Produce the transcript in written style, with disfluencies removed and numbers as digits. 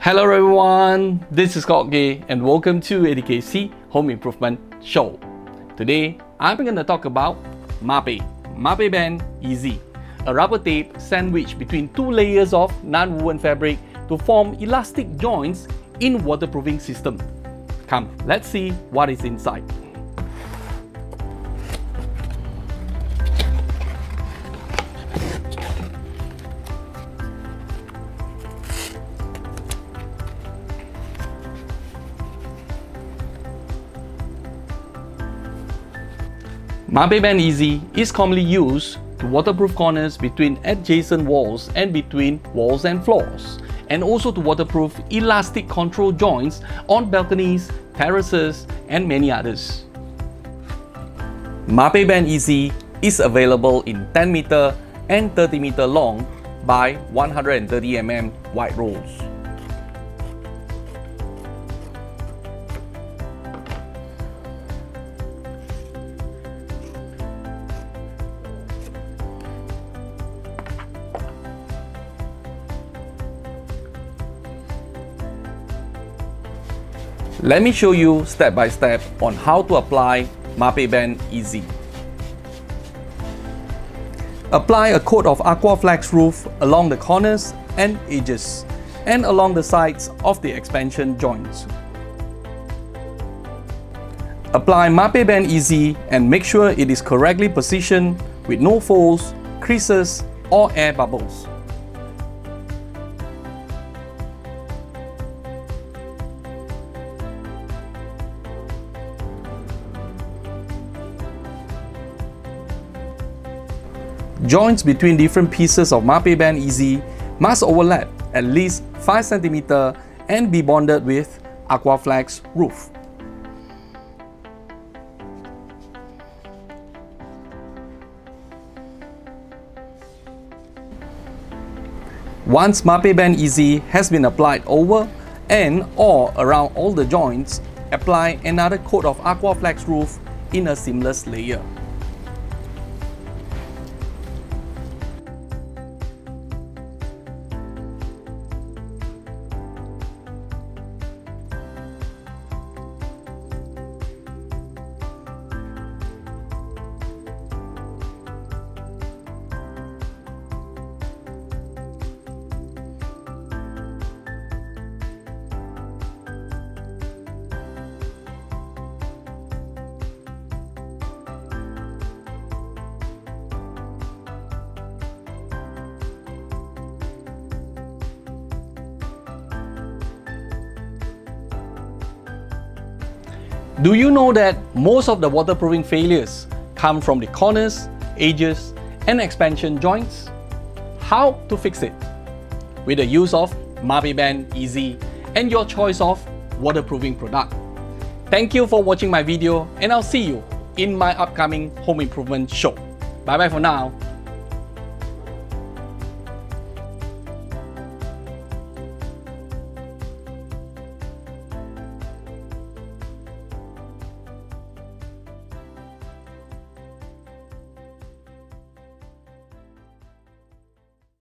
Hello everyone, this is Gay and welcome to ATKC Home Improvement Show. Today, I'm going to talk about Mapei Mapeband Easy, a rubber tape sandwiched between two layers of non-woven fabric to form elastic joints in waterproofing system. Come, let's see what is inside. Mapeband Easy is commonly used to waterproof corners between adjacent walls and between walls and floors, and also to waterproof elastic control joints on balconies, terraces, and many others. Mapeband Easy is available in 10 meter and 30 meter long by 130 mm wide rolls. Let me show you step by step on how to apply Mapeband Easy. Apply a coat of Aquaflex Roof along the corners and edges and along the sides of the expansion joints. Apply Mapeband Easy and make sure it is correctly positioned with no folds, creases or air bubbles. Joints between different pieces of Mapeband Easy must overlap at least 5 cm and be bonded with Aquaflex Roof. Once Mapeband Easy has been applied over and or around all the joints, apply another coat of Aquaflex Roof in a seamless layer. Do you know that most of the waterproofing failures come from the corners, edges, and expansion joints? How to fix it? With the use of Mapeband Easy and your choice of waterproofing product. Thank you for watching my video and I'll see you in my upcoming home improvement show. Bye bye for now.